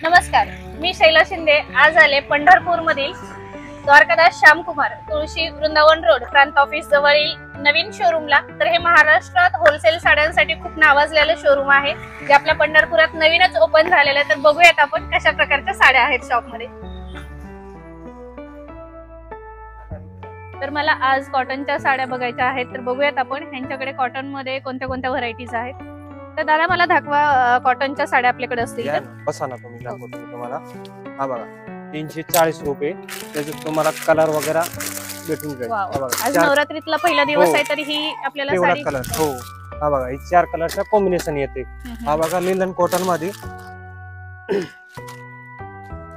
नमस्कार, मी शैला शिंदे आज आले पंढरपूर मधील द्वारकादास श्यामकुमार तुळशी वृंदावन रोड प्रांत ऑफिस जवळील नवीन शोरूमला। तर हे महाराष्ट्रात होलसेल साड्यांसाठी खूप नावाजलेलं शोरूम आहे जे आपल्या पंढरपुरात नवीनच ओपन झालेलं आहे। तर बघूयात आपण कशा प्रकारच्या साड्या आहेत शॉप मध्ये। तर मला आज कॉटनच्या साड्या बघायच्या आहेत, तर बघूयात आपण ह्यांच्याकडे कॉटन मध्ये कोणत्या कोणत्या व्हरायटीज आहेत। तर दादा मला दाखवा कॉटनच्या साड्या आपल्याकडे असतील तर। बसा ना, तुम्ही दाखवतो मी तुम्हाला। हा बघा 340 रुपये, त्याच्यात तुम्हाला कलर वगैरे भेटून जाईल। आज नवरात्रीतला पहिला दिवस आहे तरी ही आपल्याला साडी कलर हो। हा बघा ही 4 कलरचा कॉम्बिनेशन येते। हा बघा लिनन कॉटन मध्ये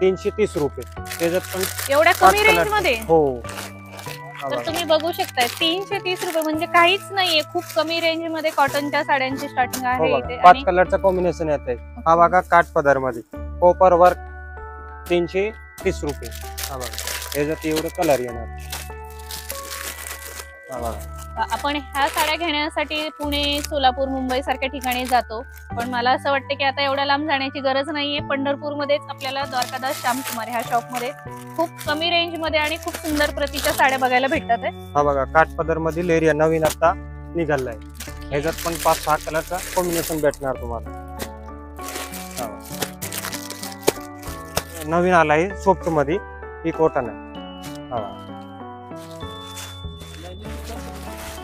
330 रुपये, त्याच्यात पण एवढ्या कमी रेंज मध्ये हो। तर तुम्ही बघू शकता 330 रुपये म्हणजे काहीच नाहीये, खूप कमी रेंज मध्ये कॉटनच्या साड्यांची स्टार्टिंग आहे इथे। 5 कलरचा कॉम्बिनेशन येते। हा बघा काठ पदर मध्ये कॉपर वर्क 330 रुपये। हा बघा याच्यात एवढे कलर येणार। हा बघा आपण ह्या साड्या घेण्यासाठी पुणे, सोलापूर, मुंबई सारख्या ठिकाणी जातो, पण मला असं वाटतं की आता एवढ्या लांब जाण्याची गरज नाहीये। पंढरपूर मध्येच आपल्याला द्वारकादास श्यामकुमार ह्या शॉप मध्ये खूप कमी रेंज मध्ये आणि खूप सुंदर प्रतीच्या साड्या बघायला भेटतात। हा बघा काठ पदर मधील एरिया नवीन आता निघालाय। ह्याच्यात पण 5-6 कलरचा कॉम्बिनेशन भेटणार तुम्हाला। नवीन आलाय सॉफ्ट मध्ये, ही कॉटन आहे।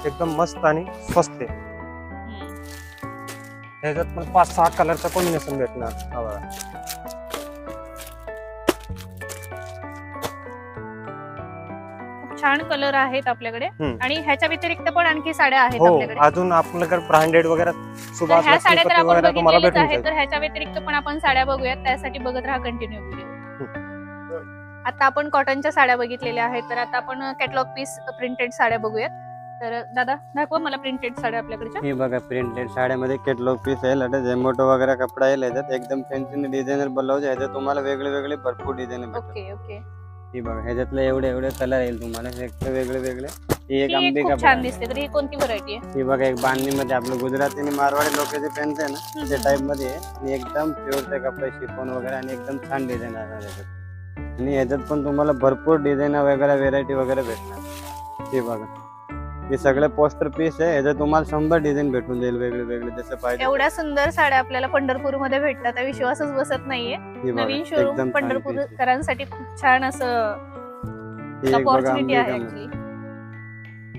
एकदम मस्त आणि स्वस्त आहे। ह्याच्यात पण 5-6 कलरचा कॉम्बिनेशन भेटणार। हा बघा खूप छान कलर आहेत आपल्याकडे आणि ह्याच्या व्यतिरिक्त पण आणखी साड्या आहेत आपल्याकडे। अजून आपल्याकडे ब्रँडेड वगैरे सुभाष ह्या साड्या तर आपण वगैरे तुम्हाला बघितलेल्याच भेटून आहेत, तर ह्याच्या व्यतिरिक्त पण आपण साड्या बघूयात, त्यासाठी बघत राहा कंटिन्यू व्हिडिओ। आता आपण कॉटनच्या साड्या बघितलेल्या आहेत, तर आता आपण कॅटलॉग पीस प्रिंटेड साड्या बघूयात। तर दादा दाखवा मला प्रिंटेड साड्या आपल्याकडच्या। हे बघा प्रिंटेड साड्यामध्ये कॅटलॉग पीस आहे, लटे झेमोटो वगैरे कपडा आहे, याच्यात एकदम फॅन्सी डिझायनर ब्लाउज आहे, याच्यात तुम्हाला वेगळे वेगळे भरपूर डिझाइन भेटतात। ओके ओके हे बघा ह्याच्यातले एवढे कलर येईल तुम्हाला, वेगळे वेगळे। ही एक अंबिका छान दिसते, तर ही कोणती व्हरायटी आहे? ही बघा एक बांधणी मध्ये आपलं गुजराती आणि मारवाडी लोकांचे पॅन्ट आहे ना, त्या टाइप मध्ये आहे आणि एकदम प्युअर कपडे शिफॉन वगैरे आणि एकदम छान डिझाइन आहे याच्यात। आणि याच्यात पण तुम्हाला भरपूर डिझाइन वगैरे व्हेरायटी वगैरे भेटणार। हे बघा हे सगळे पोस्टर पीस आहे, याच्यात तुम्हाला 100 डिझाइन भेटून जाईल वेगळे वेगळे जसं पाहिजे। एवढ्या सुंदर साड्या आपल्याला पंढरपूर मध्ये भेटतात, विश्वासच बसत नाहीये। नवीन शोरूम पंढरपूरकरांसाठी खूप छान असं अपॉर्च्युनिटी आहे ऍक्च्युअली।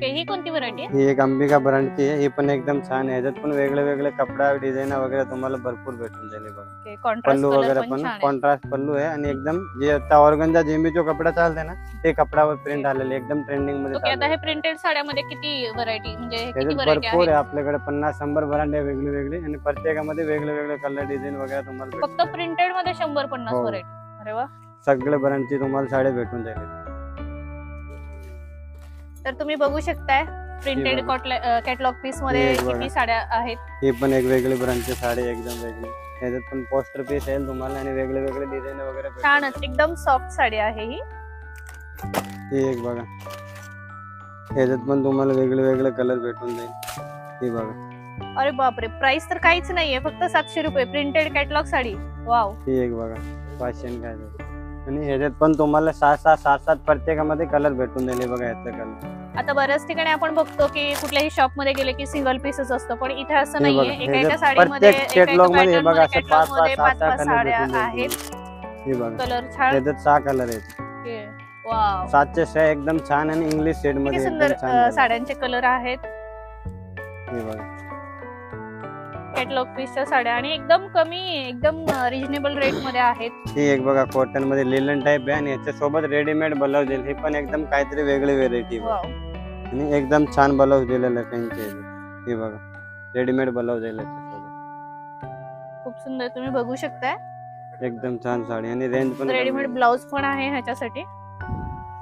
ही कोणती व्हरायटी आहे? ही एक अंबिका ब्रँडची आहे, ही पण एकदम छान आहे, याच्यात पण वेगळे वेगळे कपडा डिझाइन वगैरे तुम्हाला भरपूर भेटून जाईल। पल्लू वगैरे पण कॉन्ट्रास्ट पल्लू आहे आणि एकदम जे आता ऑर्गनचा जेमीचो कपडा चालते ना, ते कपडावर प्रिंट आलेले एकदम ट्रेंडिंग मध्ये। आता हे प्रिंटेड साड्यामध्ये किती व्हरायटी म्हणजे किती व्हरायटी भरपूर आहे आपल्याकडे, 50-100 ब्रँड आहे वेगळे वेगळे आणि प्रत्येकामध्ये वेगळे वेगळे कलर डिझाइन वगैरे तुम्हाला। फक्त प्रिंटेड मध्ये 100-50 व्हरायटी? अरे वा, सगळे ब्रँडची तुम्हाला साड्या भेटून जाईल। तर तुम्ही बघू शकताय प्रिंटेड कॅटलॉग पीस मध्ये किती साड्या आहेत। हे पण एक वेगळे ब्रँडचे साडी एकदम वेगळे, याच्यात पण पोस्टर पीस आहे तुम्हाला आणि वेगळे वेगळे डिझाइन वगैरे। छानच एकदम सॉफ्ट साडी आहे ही। हे एक बघा याच्यात पण तुम्हाला वेगळे वेगळे कलर भेटून जाईल। हे बघा, अरे बापरे, प्राइस तर काहीच नाहीये, फक्त 700 रुपये प्रिंटेड कॅटलॉग साडी। वाव, ही एक बघा फॅशन काय आणि ह्याच्यात पण तुम्हाला 6-7 प्रत्येकामध्ये कलर भेटून जाईल। बघा यातले कलर आता बऱ्याच ठिकाणी आपण बघतो की कुठल्याही शॉप मध्ये गेले की सिंगल पीसच असतं, पण इथे असं नाहीये। एका साडीमध्ये कॅटलॉग मध्ये बघा असं 5-5 साड्या आहेत। हे बघा कलर छान, याच्यात 6 कलर आहेत। वाव, 7चे 6 एकदम छान आणि इंग्लिश शेड मध्ये सुंदर साड्यांचे कलर आहेत। हे बघा कॅटलॉग पीसच्या साड्या आणि एकदम कमी, एकदम रिजनेबल रेट मध्ये आहेत। ही एक बघा कॉटन मध्ये लिलन टाइप आहे आणि याच्या सोबत रेडीमेड ब्लाउज येईल, हे पण एकदम काहीतरी वेगळी व्हेरायटी आणि एकदम छान ब्लाउज दिलेला आहे त्यांचे। हे बघा रेडीमेड ब्लाउज येईल खूप सुंदर, तुम्ही बघू शकताय एकदम छान साडी आणि रेंज पण रेडीमेड ब्लाउज पण आहे ह्याच्यासाठी।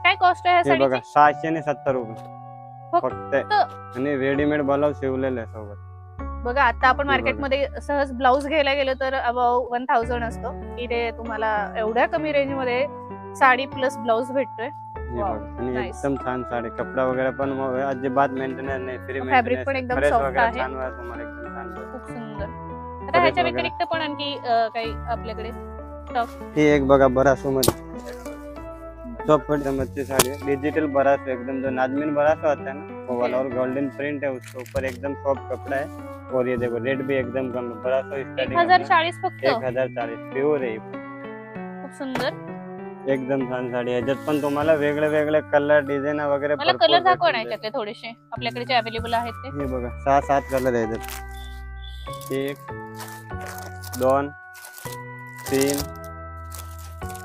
काय कॉस्ट आहे हे बघा 670 रुपये फक्त आणि रेडीमेड ब्लाउज शिवलेला आहे सोबत। बघा आता आपण मार्केटमध्ये सहज ब्लाउज घ्यायला गेलो तर अबाव 1000 असतो, इथे तुम्हाला एवढ्या कमी रेंज मध्ये साडी प्लस ब्लाउज भेटतोय। एकदम छान साडी, कपडा वगैरे पण अजिबात मेंटेनन्स नाही, फ्री फॅब्रिक पण एकदम सॉफ्ट आहे, तुम्हाला एकदम छान खूप सुंदर। आता ह्याच्या व्यतिरिक्त पण आणखी काही आपल्याकडे टिकटॉक. ही एक बघा बरासो मध्ये सॉफ्ट पट्टी साड़ी है, डिजिटल बरासो एकदम जो नाजमीन बरासो आता है ना वो वाला, और गोल्डन प्रिंट है उसके ऊपर, एकदम सॉफ्ट कपड़ा है. और ये देखो रेट भी एकदम कम है. बरासो स्टार्टिंग 1040 फक्त. 1040 प्युअर आहे. खूप सुंदर. एकदम छान साडी आहे. याच्यात पण तुम्हाला वेगळे वेगळे कलर डिझाईन वगैरे मला भरपूर कलर दाखवा भेटून नाही जाईल. त्यातले थोडेसे आपल्याकडे जे अवेलेबल आहेत ते. हे बघा 6-7 कलर आहेत. 1 2 3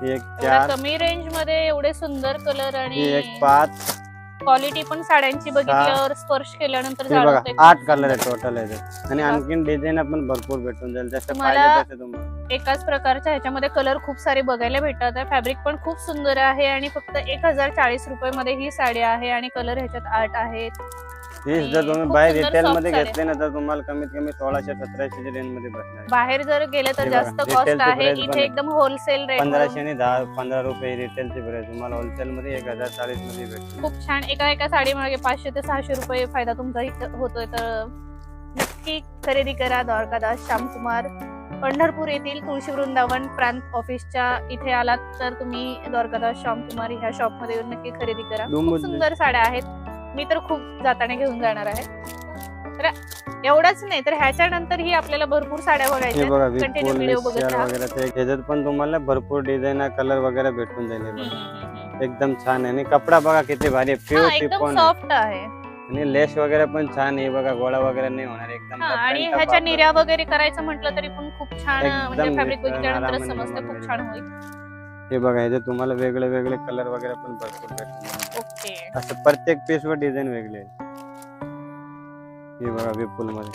1 एवढ्या 4 कमी रेंज मध्ये एवढे सुंदर कलर आणि 1 5 क्वालिटी पण साड्यांची बघितल्यावर स्पर्श केल्यानंतर हे बघा जाणवते. 8 कलर आहे टोटल याच्यात. आणि आणखीन डिझाईन पण भरपूर भेटून जाईल जसं तुम्हाला पाहिजे तसे तुम्हाला. एकाच प्रकारच्या ह्याच्यामध्ये कलर खूप सारे बघायला भेटतात. फॅब्रिक पण खूप सुंदर आहे आणि फक्त 1040 रुपये मध्ये ही साडी आहे आणि कलर ह्याच्यात 8 आहेत. हे आणि जर तुम्ही खूप बाहेर सुंदर रिटेल soft मध्ये साडी. घेतले ना तर तुम्हाला कमीत कमी 1600-1700 च्या रेंज मध्ये भेटणार. बाहेर जर गेले तर हे जास्त बघा, कॉस्ट retail ची आहे. price पण इथे आहे. एकदम होलसेल रेट 1500 आणि 10-15 रुपये रिटेलची प्राइस तुम्हाला होलसेल मध्ये 1040 मध्ये भेटते. खूप छान. एका साडी मागे 500 ते 600 रुपये फायदा तुमचा इथं होतोय. तर नक्की खरेदी करा. द्वारकादास श्यामकुमार पंढरपूर येथील तुळशी वृंदावन प्रांत ऑफिसच्या इथे आलात तर तुम्ही द्वारकादास श्यामकुमार ह्या शॉप मध्ये येऊन नक्की खरेदी करा. खूप दुमुद्दे. सुंदर साड्या आहेत. मी तर खूप जाताना घेऊन जाणार आहे. तर एवढंच नाही तर ह्याच्या नंतरही आपल्याला भरपूर साड्या हे बघायच्या. बघा Continue विपुल video बघत निश्चल राहा. वगैरे ते ह्याच्यात पण तुम्हाला भरपूर डिझाईन कलर वगैरे भेटून जाईल. हे बघा. एकदम छान आहे. आणि कपडा बघा किती भारी आहे. प्युअर एकदम शिफॉन सॉफ्ट आहे. आणि लेस वगैरे पण छान आहे. बघा गोळा वगैरे नाही होणार. एकदम आणि print ह्याच्या up निर्या वगैरे करायचं म्हटलं तरी पण खूप छान एकदम म्हणजे फॅब्रिक दिसतं, बघितल्यानंतर आरामाने समजतं बनवलेलं. खूप छान होईल. हे बघा ह्याच्यात तुम्हाला वेगळे वेगळे कलर वगैरे पण भरपूर भेटणार. ओके. असं प्रत्येक पीस वर डिझाईन वेगळी आहे. हे बघा विपुल मध्ये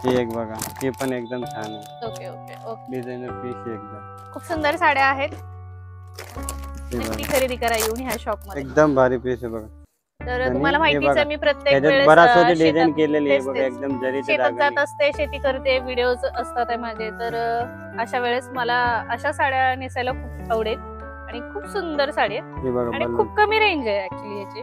ही एक बघा, ही पण एकदम छान आहे. Okay okay okay. Designer piece एकदम खूप सुंदर साड्या आहेत. हे बघा. नक्की खरेदी करा येऊन ह्या शॉप मध्ये. एकदम भारी पीस आहे बघा. तर आणि तुम्हाला हे माहितीच आहे बघा, मी प्रत्येक त्याच्यात वेळेस बराचसा डिझाईन शेतात केलेली आहे तेच बघा. तेच. एकदम जरीच्या शेतात जात धाग्याने. असते, शेती करते, व्हिडिओज असतात आहे माझे. तर अशा वेळेस मला अशा साड्या नेसायला खूप आवडेल आणि खूप सुंदर साडी आहे हे बघा आणि बल्लू. खूप कमी रेंज आहे ऍक्च्युली याची.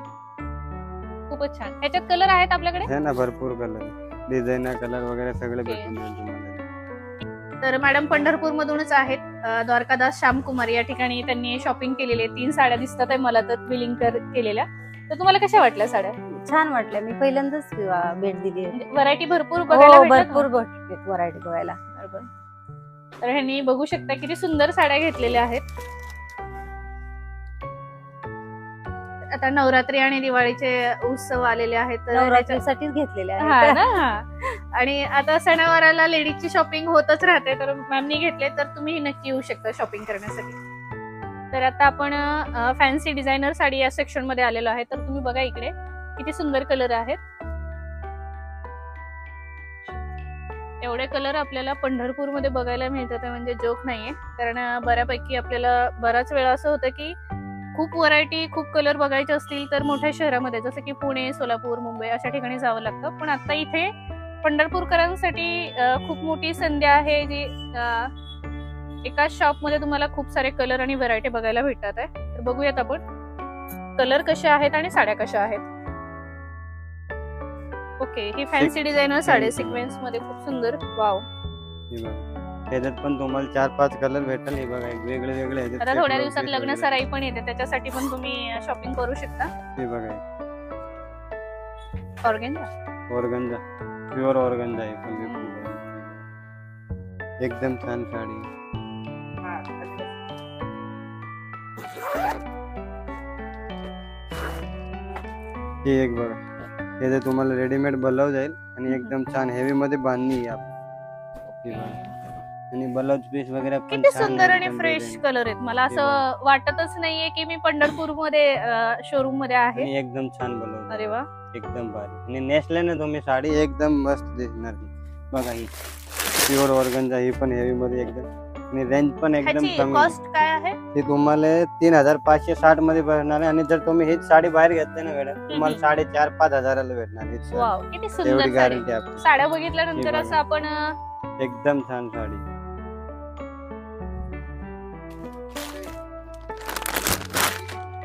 खूपच छान. ह्याच्यात कलर आहेत आपल्याकडे. आहे ना भरपूर कलर डिझाईन कलर वगैरे सगळे ओके. भेटून जाईल तुम्हाला. तर मॅडम पंढरपूर मधूनच आहेत. द्वारकादास श्यामकुमार या ठिकाणी त्यांनी शॉपिंग केलेली आहे. 3 साड्या दिसतात आहे मला तर बिलिंग केलेल्या. तर तुम्हाला कशा वाटल्या साड्या? छान वाटल्या. मी पहिल्यांदाच भेट दिली आहे. व्हरायटी भरपूर बघायला हो, भेटतात भरपूर ना? व्हरायटी बघायला. बरोबर. तर ह्यांनी बघू शकता किती सुंदर साड्या घेतलेल्या आहेत. आता नवरात्री आणि दिवाळीचे उत्सव आलेले आहेत तर नवरात्रीसाठीच घेतलेल्या हा आहेत. ना, हा. आणि आता सणावाराला लेडीजची शॉपिंग होतच राहते तर मॅमनी घेतले तर तुम्ही नक्की येऊ शकता शॉपिंग करण्यासाठी. तर आता आपण फॅन्सी डिझायनर साडी या सेक्शन मध्ये आलेलो आहे. तर तुम्ही बघा इकडे किती सुंदर कलर आहेत. एवढे कलर आपल्याला पंढरपूर मध्ये बघायला मिळतात म्हणजे जोक नाहीये. कारण बऱ्यापैकी आपल्याला बराच वेळा असं होतं की खूप व्हरायटी खूप कलर बघायचे असतील तर मोठ्या शहरामध्ये जसं की पुणे, सोलापूर, मुंबई अशा ठिकाणी जावं लागतं. पण आता इथे पंढरपूरकरांसाठी खूप मोठी संधी आहे जी एकाच शॉप मध्ये तुम्हाला खूप सारे कलर आणि व्हरायटी बघायला भेटतात आहे. तर बघूयात आपण कलर कसे आहेत आणि साड्या कशा आहेत. ओके. ही फॅन्सी डिझायनर साडी सिक्वेन्स मध्ये खूप सुंदर. वाव. हे बघा त्याच्यात पण तुम्हाला 4-5 कलर भेटेल. हे बघा वेगळे वेगळे ह्याच्यात आता थोड्या पेट्रोल दिवसात पीस लग्न वगैरे. सराई पण येते त्याच्यासाठी पण तुम्ही शॉपिंग करू शकता. हे बघा ऑर्गेन्झा. ऑर्गन्झा प्युअर ऑर्गन्झा आहे पण विपुल मध्ये. एकदम छान साडी. ही एक बघा हे तुम्हाला रेडीमेड ब्लाउज जाईल आणि एकदम छान हेवी मध्ये बांधणी आहे आपली. आणि ब्लाउज पीस वगैरे पण किती छान सुंदर आहे, आणि एकदम फ्रेश design. कलर आहेत. मला असं वाटतच नाहीये की मी पंढरपूर मध्ये शोरूम मध्ये आहे. आणि एकदम छान ब्लाउज. अरे वा. एकदम भारी. आणि नेसले ना तुम्ही साडी एकदम मस्त दिसणार. बघा ही प्युअर ऑर्गन्झा ही पण हेवी मध्ये एकदम. आणि रेंज पण एकदम ह्याची कमी. कॉस्ट काय आहे? ती तुम्हाला 3560 मध्ये भेटणार आहे. आणि जर तुम्ही हीच साडी बाहेर घेतली ना मॅडम तुम्हाला 4,500-5 हजाराला भेटणार हीच साडी. वाव किती सुंदर एवढी साडी. गॅरंटी आपली. साड्या बघितल्यानंतर हे बघा. असं आपण एकदम छान साडी.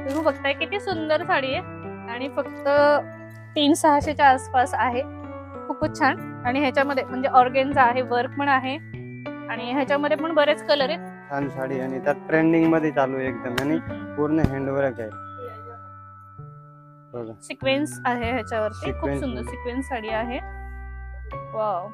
तुम्ही बघताय किती सुंदर साडी आहे आणि फक्त 300-600च्या आसपास आहे. खूपच छान. आणि ह्याच्यामध्ये म्हणजे ऑर्गेन्झा आहे, वर्क पण आहे आणि ह्याच्यामध्ये पण बरेच कलर आहेत. छान साडी आणि त्यात ट्रेंडिंग मध्ये चालू आहे एकदम आणि पूर्ण हँडवर्क आहे बघा. सिक्वेन्स आहे ह्याच्यावरती, खूप Sequence. सुंदर सिक्वेन्स साडी आहे. वाव.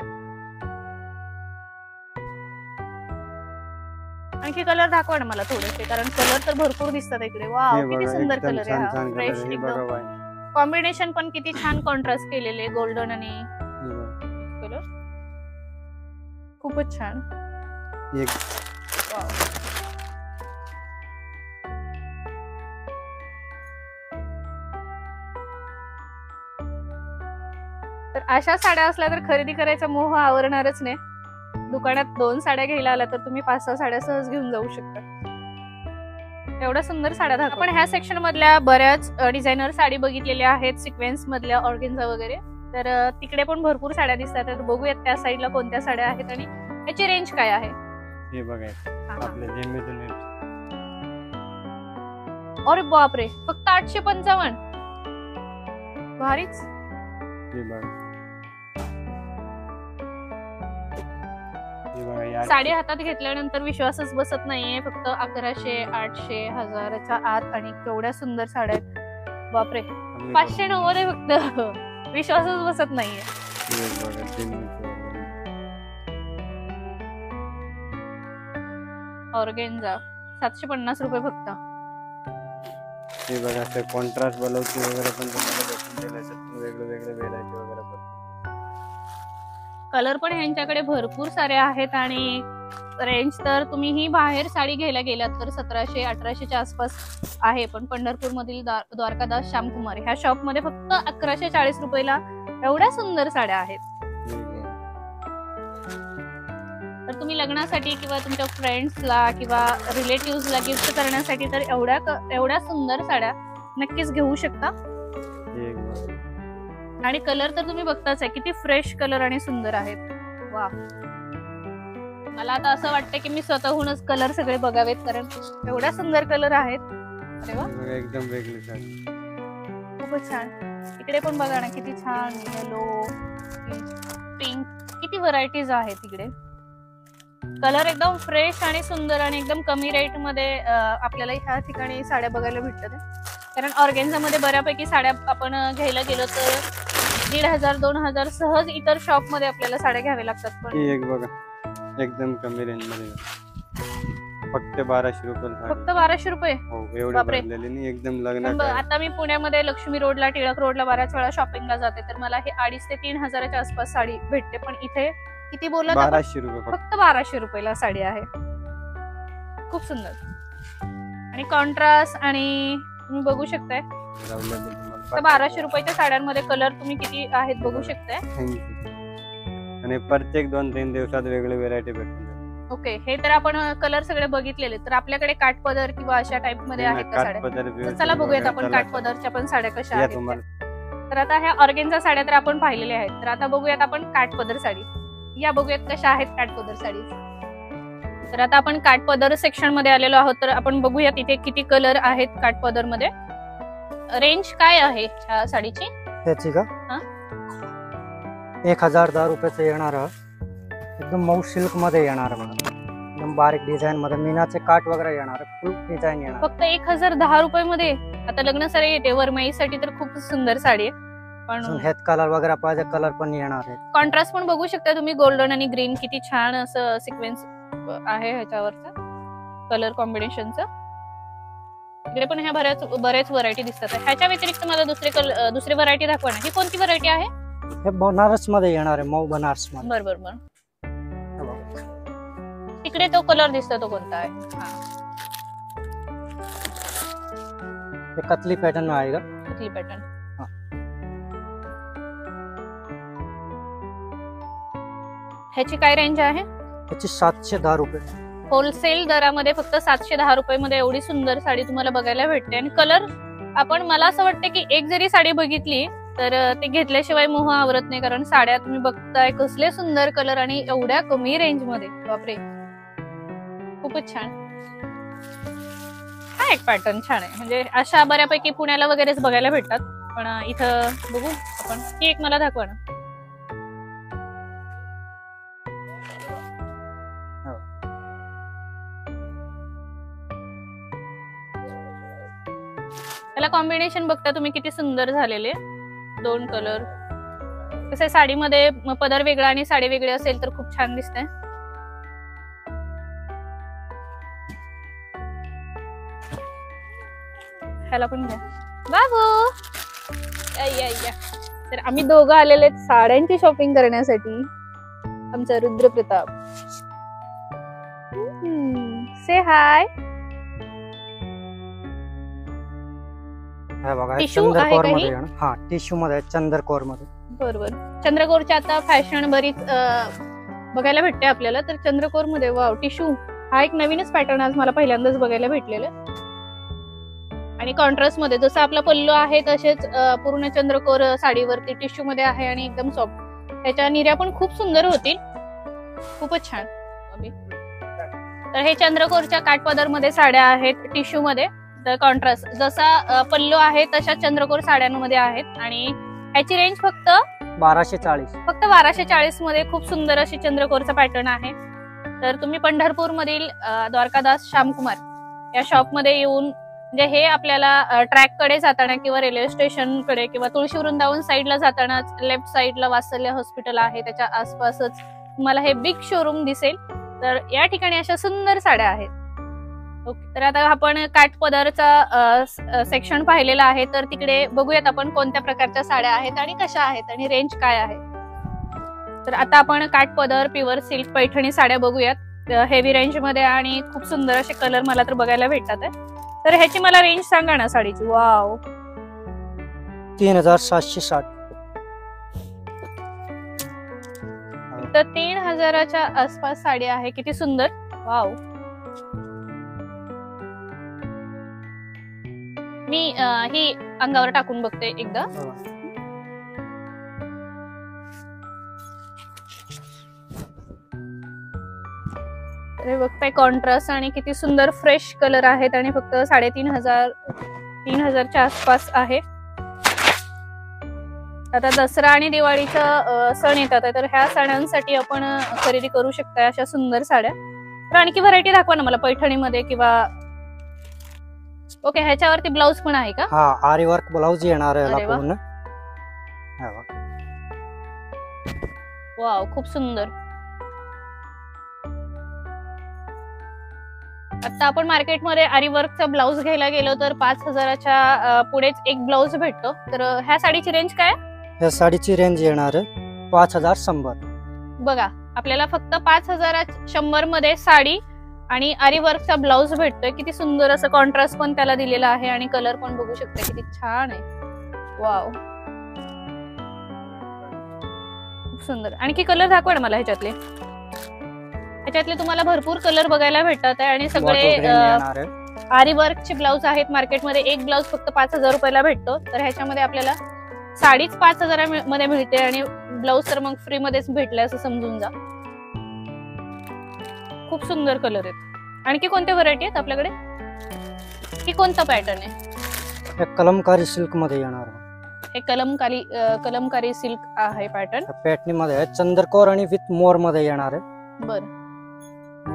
आणखी कलर दाखवा ना मला थोडेसे, कारण कलर तर भरपूर दिसतात इकडे. वाव, हे किती बघा सुंदर एकदम कलर छान आहे. छान फ्रेश कलर. हे बघा एकदम. बाय. कॉम्बिनेशन पण किती छान कॉन्ट्रास्ट केलेले, गोल्डन आणि हे बघा. कलर. खूपच छान. एक वाव. तर अशा साड्या असल्या तर खरेदी करायचा मोह आवरणारच नाही. दुकानात 2 साड्या घ्यायला आला तर तुम्ही 5-6 साड्या सहज घेऊन जाऊ शकता. एवढ्या सुंदर साड्या दाखवा. आपण ह्या सेक्शन मधल्या बऱ्याच डिझायनर साडी बघितलेल्या आहेत, सिक्वेन्स मधल्या, ऑर्गेन्झा वगैरे. तर तिकडे पण भरपूर साड्या दिसतात. तर बघूयात त्या साईडला कोणत्या साड्या आहेत आणि त्याची रेंज काय आहे. हे बघा आपल्या जेमिजून अरे बापरे, फक्त 855. भारीच. हे बघा. हे बघा या साडी हातात घेतल्यानंतर विश्वासच बसत नाहीये. फक्त 1100, 800, 1000च्या आत आणि केवढ्या सुंदर साड्या आहेत. बापरे, 590 आहे फक्त. विश्वासच बसत नाहीये. हे बघा जेमिजून. ऑर्गेन्झा 750 रुपये फक्त. हे बघा ते कॉन्ट्रास्ट ब्लाउज वगैरे पण तुम्हाला भेटून दिले आहेत. वेगवेगळे व्हेरायटी वगैरे पण. कलर पण ह्यांच्याकडे भरपूर सारे आहेत आणि रेंज तर तुम्हीही बाहेर साडी घ्यायला गेलात तर 1700-1800च्या आसपास आहे. पण पंढरपूर मधील द्वारकादास श्यामकुमार ह्या शॉप मध्ये फक्त 1140 रुपयाला एवढ्या सुंदर साड्या आहेत. तर तुम्ही लग्नासाठी किंवा तुमच्या फ्रेंड्सला किंवा रिलेटिव्हजला गिफ्ट करण्यासाठी तर एवढ्या सुंदर साड्या नक्कीच घेऊ शकता. हे बघा. आणि कलर तर तुम्ही बघताच आहे, किती फ्रेश कलर आणि सुंदर आहेत. वा, मला आता असं वाटतं की मी स्वतःहूनच कलर सगळे बघावेत, कारण एवढ्या सुंदर कलर आहेत. अरे वा, हे बघा एकदम वेगळी साडी. खूपच छान. इकडे पण बघा ना, किती छान येलो, पिंक, किती व्हरायटीज आहेत इकडे. कलर एकदम फ्रेश आणि सुंदर आणि एकदम कमी रेट मध्ये आपल्याला ह्या ठिकाणी साड्या बघायला भेटतात. कारण ऑर्गेन्झा मध्ये बऱ्यापैकी साड्या आपण घ्यायला गेलो तर 1500-2000 सहज इतर शॉप मध्ये आपल्याला साड्या घ्याव्या लागतात. पण ही एक बघा एकदम कमी रेंज मध्ये फक्त 1200 रुपये. फक्त 1200 रुपये. हो एवढे बापरे. भरलेले नाही एकदम लग्न. पण आता मी पुण्यामध्ये लक्ष्मी रोडला, टिळक रोडला बऱ्याच वेळा शॉपिंगला जाते, तर मला हे 2,500 ते 3,000च्या आसपास साडी भेटते. पण इथे किती बोलत 1200 रुपये फक्त 1200 रुपयाला साडी आहे. खूप सुंदर आणि कॉन्ट्रास्ट आणि तुम्ही बघू शकताय. तर 1200 रुपयाच्या साड्यांमध्ये कलर तुम्ही किती आहेत बघू शकताय. आणि प्रत्येक 2-3 दिवसात वेगळे व्हेरायटी भेटून जातात. ओके, हे तर आपण कलर सगळे बघितलेले. तर आपल्याकडे काठपदर किंवा अशा टाइप मध्ये आहेत का साड्या? तर चला बघूयात आपण काठपदरच्या पण साड्या कशा आहेत. तर आता ह्या ऑर्गेन्झा साड्या तर आपण पाहिलेल्या आहेत. तर आता बघूयात आपण काठपदर साडी. या बघूयात कशा आहेत काठपदर साडी. तर आता आपण काठपदर सेक्शन मध्ये आलेलो आहोत. तर आपण बघूयात इथे किती कलर आहेत काठपदर मध्ये. रेंज काय आहे ह्या साडीची? त्याची का? 1010 रुपयाचं येणार. एकदम मऊ सिल्क मध्ये येणार बघा. एकदम बारीक डिझाईन मध्ये मीनाचे काठ वगैरे येणार. फुल डिझाईन येणार. फक्त 1010 रुपयामध्ये. आता लग्न साडी येते वरमाईसाठी तर खूप सुंदर साडी आहे. पण ह्यात कलर वगैरे पाहिजे कलर पण येणार आहे. कॉन्ट्रास्ट पण बघू शकता तुम्ही. गोल्डन आणि ग्रीन किती छान असं सिक्वेन्स आहे ह्याच्यावरचं कलर कॉम्बिनेशनचं. इकडे पण ह्या बऱ्याच व्हरायटी दिसतात. ह्याच्या व्यतिरिक्त मला दुसरी व्हरायटी दाखवा ना. ही कोणती व्हरायटी आहे? हे बनारस मध्ये येणार आहे. मऊ बनारस मध्ये. बरोबर. तिकडे तो कलर दिसतो तो कोणता आहे? हे कतली पॅटर्न आहे का? कतली पॅटर्न. ह्याची काय रेंज आहे? ह्याची 710 रुपये. होलसेल दरामध्ये फक्त 710 रुपये मध्ये एवढी सुंदर साडी तुम्हाला बघायला भेटते. आणि कलर आपण, मला असं वाटतं की एक जरी साडी बघितली तर ते घेतल्याशिवाय मोह आवरत नाही. कारण साड्या तुम्ही बघताय कसले सुंदर कलर आणि एवढ्या कमी रेंज मध्ये. बापरे, खूपच छान. हा एक पॅटर्न छान आहे. म्हणजे अशा बऱ्यापैकी पुण्याला वगैरेच बघायला भेटतात. पण इथं बघू आपण. ही एक मला दाखवा ना. त्याला कॉम्बिनेशन बघता तुम्ही किती सुंदर झालेले, 2 कलर. कसं साडीमध्ये पदर वेगळा आणि साडी वेगळी असेल तर खूप छान दिसतंय. ह्याला पण घ्या बाबू. या. तर आम्ही दोघं आलेले साड्यांची शॉपिंग करण्यासाठी. आमचा रुद्र प्रताप. से हाय. हे बघा टिश्यू आहे चंद्रकोर काही? मध्ये हा टिश्यू मध्ये चंद्रकोर मध्ये. बरोबर. चंद्रकोरची आता फॅशन बरीच बघायला भेटते आपल्याला. तर चंद्रकोर मध्ये वाव टिश्यू हा एक नवीनच पॅटर्न आज मला पहिल्यांदाच बघायला भेटलेलं. आणि कॉन्ट्रास्ट मध्ये जसं आपला पल्लू आहे तसेच पूर्ण चंद्रकोर साडीवरती टिश्यू मध्ये आहे आणि एकदम सॉफ्ट. त्याच्या निर्या पण खूप सुंदर होतील, खूपच छान. तर हे चंद्रकोरच्या काठपदर मध्ये साड्या आहेत टिश्यू मध्ये. तर कॉन्ट्रास्ट जसा पल्लू आहे तशा चंद्रकोर साड्यांमध्ये आहेत आणि ह्याची रेंज फक्त 1240 मध्ये खूप सुंदर अशी चंद्रकोरचा पॅटर्न आहे. तर तुम्ही पंढरपूर मधील द्वारकादास श्यामकुमार या शॉप मध्ये येऊन म्हणजे हे आपल्याला ट्रॅक कडे जाताना किंवा रेल्वे स्टेशन कडे किंवा तुळशी वृंदावन साईडला जाताना लेफ्ट साईडला वात्सल्य हॉस्पिटल आहे त्याच्या आसपासच तुम्हाला हे बिग शोरूम दिसेल. तर या ठिकाणी अशा सुंदर साड्या आहेत. ओके. तर आता आपण काठपदरचा सेक्शन पाहिलेला आहे. तर तिकडे बघूयात आपण कोणत्या प्रकारच्या साड्या आहेत आणि कशा आहेत आणि रेंज काय आहे. तर आता आपण काठपदर प्युअर सिल्क पैठणी साड्या बघूयात हेवी रेंज मध्ये आणि खूप सुंदर असे कलर मला तर बघायला भेटतात. तर ह्याची मला रेंज सांगा ना साडीची. वाव 3760. तर 3000च्या आसपास साडी आहे. किती सुंदर. वाव. मी ही अंगावर टाकून बघते एकदा. हे बघताय कॉन्ट्रास्ट आणि किती सुंदर फ्रेश कलर आहेत आणि फक्त 3500-3000च्या आसपास आहे. आता दसरा आणि दिवाळीचा सण येतात तर ह्या सणांसाठी आपण खरेदी करू शकता अशा सुंदर साड्या. तर आणखी व्हरायटी दाखवा ना मला पैठणीमध्ये किंवा. ओके. ह्याच्यावरती ब्लाउज पण आहे का? हा आरी वर्क ब्लाउज येणार आहे अरे वा. पूर्ण. वाव खूप सुंदर. आता आपण मार्केटमध्ये आरी वर्कचा ब्लाउज घ्यायला गेलो तर 5000च्या पुढेच एक ब्लाउज भेटतो. तर ह्या साडीची रेंज काय? या साडीची रेंज येणार 5100. बघा आपल्याला फक्त 5100 मध्ये साडी आणि आरी वर्कचा ब्लाउज भेटतोय. किती सुंदर असं कॉन्ट्रास्ट पण त्याला दिलेला आहे आणि कलर पण बघू शकता किती छान आहे. वाव खूप सुंदर. आणखी कलर दाखवा ना मला ह्याच्यातले. ह्याच्यातले तुम्हाला भरपूर कलर बघायला भेटतात आहे आणि सगळे आरी वर्कचे ब्लाउज आहेत. मार्केटमध्ये एक ब्लाउज फक्त 5000 रुपयाला भेटतो. तर ह्याच्यामध्ये आपल्याला साडीच 5000 मध्ये मिळते आणि ब्लाउज तर मग फ्री मध्येच भेटले असं समजून जा. खूप सुंदर कलर आहेत. आणखी कोणत्या व्हरायटी आहेत आपल्याकडे? ही कोणता पॅटर्न आहे? कलमकारी सिल्क मध्ये येणार. हे कलमकारी सिल्क आहे पॅटर्न. पॅटर्न मध्ये चंद्रकोर आणि विथ मोर मध्ये येणार आहे. बरं.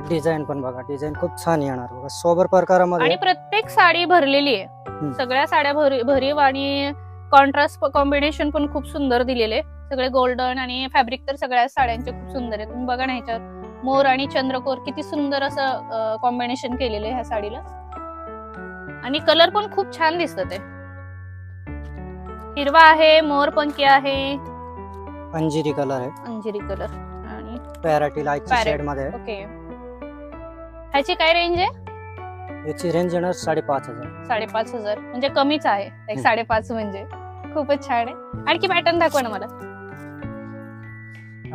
डिझाईन पण बघा डिझाईन खूप छान येणार बघा सोबर प्रकारामध्ये. आणि प्रत्येक साडी भरलेली आहे. सगळ्या साड्या भरीव आणि कॉन्ट्रास्ट कॉम्बिनेशन पण खूप सुंदर दिलेले. सगळे गोल्डन आणि फॅब्रिक तर सगळ्या साड्यांचे खूप सुंदर आहे. तुम्ही बघा ना ह्याच्यावर मोर आणि चंद्रकोर किती सुंदर असं कॉम्बिनेशन केलेलं आहे ह्या साडीला. आणि कलर पण खूप छान दिसत आहे. हिरवा आहे, मोरपंखी आहे, अंजिरी कलर आहे. अंजिरी कलर आणि पॅरेट लाईट शेड मध्ये. ओके. ह्याची काय रेंज आहे? याची रेंज येणार 5500. 5500 म्हणजे कमीच आहे. 5.5 म्हणजे खूपच छान आहे. आणखी पॅटर्न दाखवा ना मला.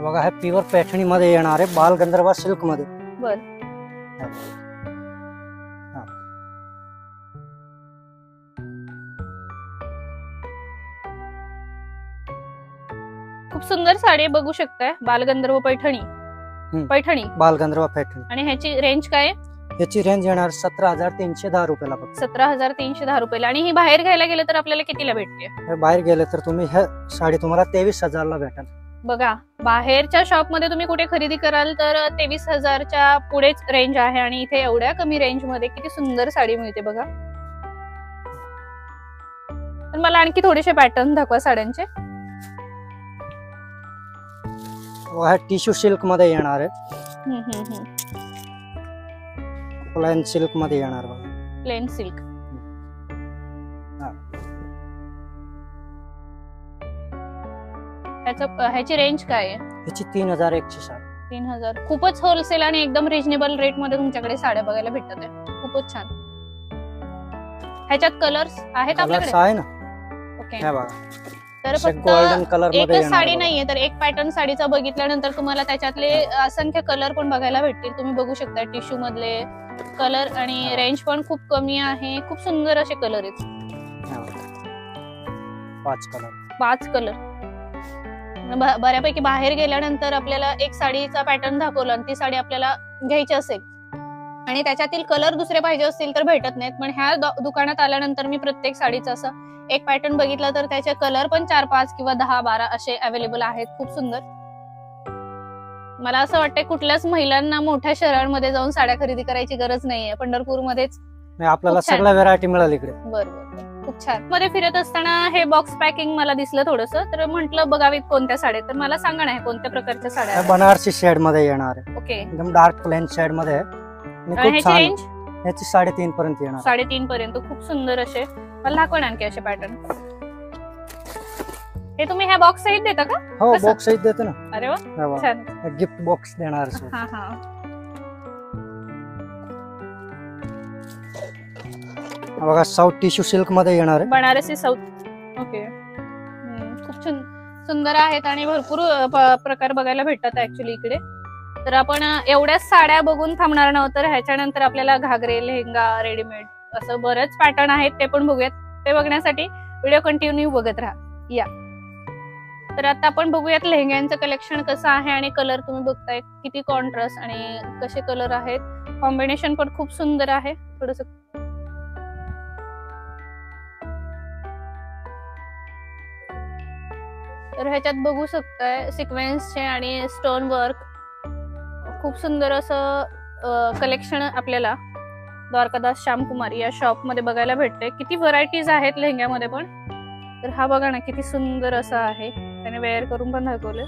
बघा हे प्युअर पैठणी मध्ये येणार आहे बाल गंधर्वा सिल्क मध्ये. बर. खूप सुंदर साडी बघू शकताय. बालगंधर्व पैठणी. बालगंधर्वा पैठणी. आणि ह्याची रेंज काय आहे? याची रेंज येणार 17310 रुपयाला. 17310 रुपयाला. आणि ही बाहेर घ्यायला गेलं तर आपल्याला कितीला भेटते? बाहेर गेले तर तुम्ही हे साडी तुम्हाला 23000 ला भेटेल. बघा बाहेरच्या शॉप मध्ये तुम्ही कुठे खरेदी कराल तर 23000च्या पुढेच रेंज आहे आणि इथे एवढ्या कमी रेंज मध्ये किती सुंदर साडी मिळते बघा. तर मला आणखी थोडेसे पॅटर्न दाखवा साड्यांचे. हा टिश्यू सिल्क मध्ये येणार आहे, प्लेन सिल्क मध्ये येणार बघा. Plain silk. ह्याची रेंज काय आहे? ह्याची 3160. 3000. खूपच होलसेल आणि एकदम रिजनेबल रेट मध्ये तुमच्याकडे साड्या बघायला भेटतात आहे. खूपच छान. ह्याच्यात कलर्स आहेत आपल्याकडे? आहे ना. ओके. हे बघा. तर फक्त गोल्डन कलर मध्ये एकच येणार साडी बघा. नाहीये, तर एक पॅटर्न साडीचा बघितल्यानंतर तुम्हाला त्याच्यातले असंख्य कलर पण बघायला भेटतील. तुम्ही बघू शकता टिश्यू मधले कलर आणि रेंज पण खूप कमी आहे. खूप सुंदर असे कलर आहेत. हे बघा. 5 कलर. बऱ्यापैकी बाहेर गेल्यानंतर आपल्याला एक साडीचा पॅटर्न दाखवला आणि ती साडी आपल्याला घ्यायची असेल आणि त्याच्यातील कलर दुसरे पाहिजे असतील तर भेटत नाहीत. पण ह्या दुकानात आल्यानंतर मी प्रत्येक साडीचं असं एक पॅटर्न बघितला तर त्याचे कलर पण 4-5 किंवा 10-12 असे अवेलेबल आहेत. खूप सुंदर. मला असं वाटतंय कुठल्याच महिलांना मोठ्या शहरांमध्ये जाऊन साड्या खरेदी करायची गरज नाहीये. पंढरपूरमध्येच आपल्याला खूप छान. सगळ्या व्हरायटी मिळाली इकडे. बरोबर. खूप छान. मध्ये फिरत असताना हे बॉक्स पॅकिंग मला दिसलं थोडंसं, तर म्हंटल बघावीत कोणत्या साड्या. तर मला सांगा ना कोणत्या प्रकारच्या साड्या आहेत? बनारसी शेड मध्ये येणार आहे. ओके. एकदम डार्क प्लेन शेड मध्ये आहे. आणि खूप ह्याची छान. रेंज ह्याची 3.5 पर्यंत येणार. 3.5 पर्यंत. खूप सुंदर असे. मला दाखवा आणखी असे पॅटर्न. हे तुम्ही ह्या बॉक्स सहित देता का? हो, कसं? बॉक्स सहित देतो ना. अरे वा, हे बघा. छान. गिफ्ट बॉक्स देणार आहे. हा हा. बघा साऊथ टिश्यू सिल्क मध्ये येणार आहे. बनारसी साऊथ. ओके. खूप सुंदर आहेत आणि भरपूर प्रकार बघायला भेटतात ऍक्च्युली इकडे. तर आपण एवढ्याच साड्या बघून थांबणार नव्हतं, तर ह्याच्यानंतर आपल्याला घागरे, लेहंगा, रेडीमेड असं बरेच पॅटर्न आहेत, ते पण बघूयात. ते बघण्यासाठी व्हिडिओ कंटिन्यू बघत राहा. या. तर आता आपण बघूयात लेहंग्यांचं कलेक्शन कसं आहे आणि कलर तुम्ही बघताय किती कॉन्ट्रास्ट आणि कसे कलर आहेत. कॉम्बिनेशन पण खूप सुंदर आहे. थोडस तर ह्याच्यात बघू शकताय सिक्वेन्सचे आणि स्टोन वर्क. खूप सुंदर असं कलेक्शन आपल्याला द्वारकादास श्यामकुमार या शॉप मध्ये बघायला भेटते. किती व्हरायटीज आहेत लेहंग्यामध्ये पण. तर हा बघा ना किती सुंदर असा आहे. त्याने वेअर करून पण दाखवले.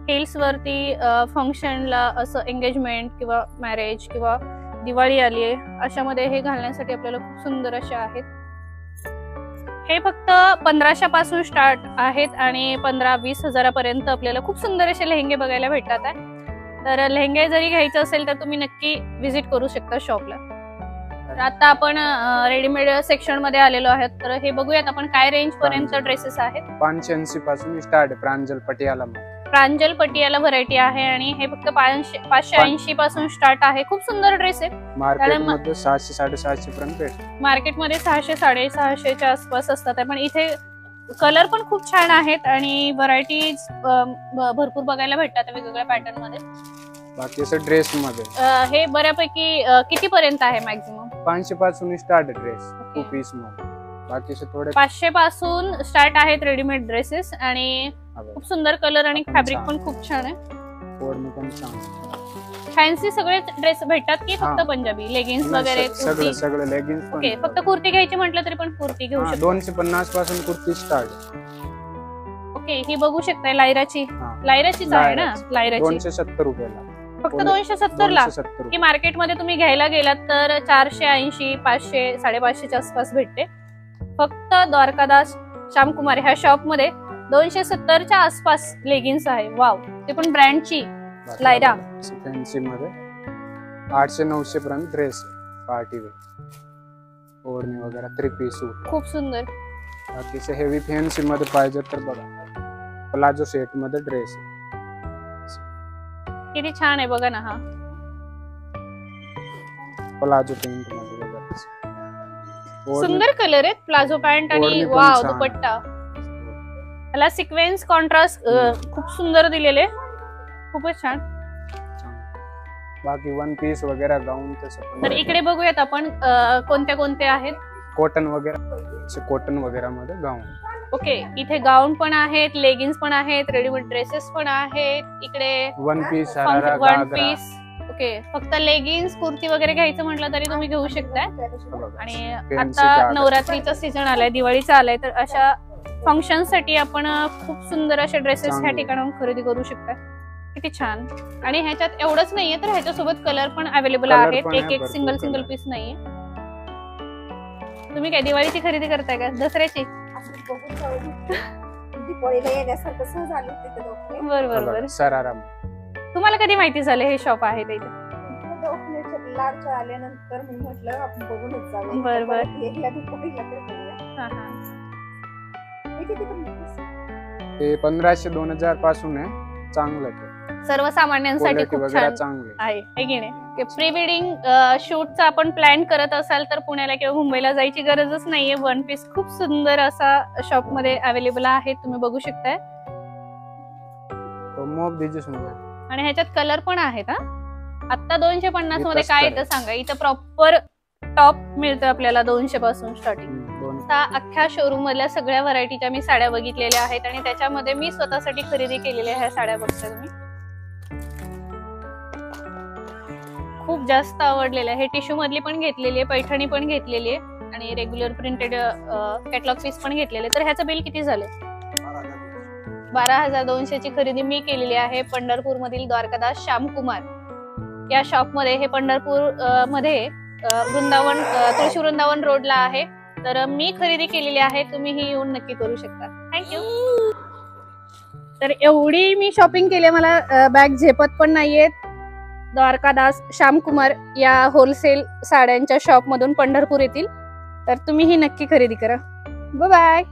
हिल्स वरती फंक्शनला असं एंगेजमेंट किंवा मॅरेज किंवा दिवाळी आली आहे अशामध्ये हे घालण्यासाठी आपल्याला खूप सुंदर असे आहेत. हे फक्त 1500 पासून स्टार्ट आहेत आणि 15-20 हजारापर्यंत आपल्याला खूप सुंदर असे लेहंगे बघायला भेटतात आहे. तर लेहंगे जरी घ्यायचे असेल तर तुम्ही नक्की व्हिजिट करू शकता शॉपला. तर आता आपण रेडीमेड सेक्शन मध्ये आलेलो आहोत. तर हे बघूयात आपण काय रेंज पर्यंत ड्रेसेस आहेत. 580 पासून स्टार्ट आहे. प्रांजल पटियाला प्रांजल पटियाला व्हरायटी आहे आणि हे फक्त 580 पासून स्टार्ट आहे. खूप सुंदर ड्रेस आहे. मार्केटमध्ये 700-750 पर्यंत भेटते. मार्केटमध्ये 600-650च्या आसपास असतात, पण इथे कलर पण खूप छान आहेत आणि व्हरायटीज भरपूर बघायला भेटतात वेगवेगळ्या पॅटर्न मध्ये. बाकी असं ड्रेस मध्ये हे बऱ्यापैकी किती पर्यंत आहे मॅक्झिमम? 500 पासून स्टार्ट आहे ड्रेस 2 पीस मध्ये. बाकी असे थोडे 500 पासून स्टार्ट आहेत रेडीमेड ड्रेसेस आणि खूप सुंदर कलर आणि फॅब्रिक पण खूप छान आहे. कोड पण छान. फॅन्सी सगळे ड्रेस भेटतात की फक्त पंजाबी लेगिन्स वगैरे? सगळे लेगिन्स. ओके. फक्त कुर्ती घ्यायची म्हटलं तरी पण कुर्ती घेऊ शकतो. 250 पासून कुर्ती स्टार्ट. ओके. ही बघू शकताय लायराचीच आहे ना? लायराची 270 रुपयाला. फक्त 270 ला. की मार्केटमध्ये तुम्ही घ्यायला गेलात तर 480, 500, 550च्या आसपास भेटते. फक्त द्वारकादास श्यामकुमार ह्या शॉप मध्ये 270च्या आसपास लेगिन्स आहे. वाव. ते पण ब्रँडची लायरा. फॅन्सी मध्ये 800-900 पर्यंत ड्रेस पार्टी वेअर ओढणी वगैरे 3 पीस सूट. खूप सुंदर. बाकीचे हेवी फॅन्सी मध्ये पाहिजे तर बघा प्लाझो सेट मध्ये ड्रेस. किती छान आहे बघा ना. हा प्लाझो पॅन्ट मध्ये बघा. सुंदर कलर आहेत. प्लाझो पॅन्ट आणि वाव दुपट्टा. त्याला सिक्वेन्स कॉन्ट्रास्ट खूप सुंदर दिलेले. खूपच छान. बाकी 1 पीस वगैरे गाऊन तसं. तर इकडे बघूयात आपण कोणत्या आहेत. कॉटन वगैरे कॉटन वगैरे मध्ये गाऊन. ओके. इथे गाऊन पण आहेत, लेगिन्स पण आहेत, रेडीमेड ड्रेसेस पण आहेत. इकडे 1 पीस, 1 पीस ओके, फक्त लेगिन्स कुर्ती वगैरे घ्यायचं म्हटलं तरी तुम्ही घेऊ शकताय. आणि Fancy आता जागा. नवरात्रीचा सीझन आलाय, दिवाळीचा आलाय, तर अशा फंक्शन साठी आपण खूप सुंदर असे ड्रेसेस ह्या चांगले. ठिकाणाहून खरेदी करू शकता. किती छान. आणि ह्याच्यात एवढंच नाहीये, तर ह्याच्यासोबत कलर पण अवेलेबल Color आहेत. पण एक आहे, एक भरपूर सिंगल सिंगल color. पीस नाहीये. तुम्ही काय दिवाळीची खरेदी करताय का दसऱ्याची? दिवाळीला येण्यासारखं सहज आलो तिथे दोघे. बरोबर बरोबर. सराराम. तुम्हाला कधी माहिती झालं हे शॉप आहे ते इथे? दवाखान्याच्या लाडच्या आल्यानंतर मी म्हटलं आपण बघूनच जाऊ. बरं, बरं. एकला दिवाळीला तर बघूया. हा, हा. हे किती किंमत? ते 1500-2000 पासून आहे. चांगलं आहे ते. सर्वसामान्यांसाठी Quality खूप वगैरे छान चांगली आहे. आहे हे की नाही. प्री वेडिंग शूटचा आपण प्लॅन करत असाल तर पुण्याला किंवा मुंबईला जायची गरजच नाहीये. वन पीस खूप सुंदर असा शॉप मध्ये अवेलेबल आहे, तुम्ही बघू शकताय. तो मोब दीजिए सुनूया. आणि ह्याच्यात कलर पण आहेत. हा, आता 250 मध्ये इथंच काय तर येतं सांगा. इथं प्रॉपर टॉप मिळतं आपल्याला 200 पासून स्टार्टिंग. दोन आता अख्ख्या शोरूम मधल्या सगळ्या व्हरायटीच्या मी साड्या बघितलेल्या आहेत आणि त्याच्यामध्ये मी स्वतःसाठी खरेदी केलेल्या ह्या साड्या बघता तुम्ही. खूप जास्त आवडलेल्या. हे टिश्यू मधली पण घेतलेली आहे, पैठणी पण घेतलेली आहे आणि रेग्युलर प्रिंटेड कॅटलॉग पीस पण घेतलेले. तर ह्याचं बिल किती झालं? 12,200 ची खरेदी मी केलेली आहे पंढरपूर मधील द्वारकादास श्यामकुमार या शॉप मध्ये. हे पंढरपूर मध्ये वृंदावन तुळशी वृंदावन रोडला आहे. तर मी खरेदी केलेली आहे, तुम्हीही येऊन नक्की करू शकता. थँक्यू. तर एवढी मी शॉपिंग केली, मला बॅग झेपत पण नाहीये. द्वारकादास श्यामकुमार या होलसेल साड्यांच्या शॉप मधून पंढरपूर येथील. तर तुम्हीही नक्की खरेदी करा. Bye bye.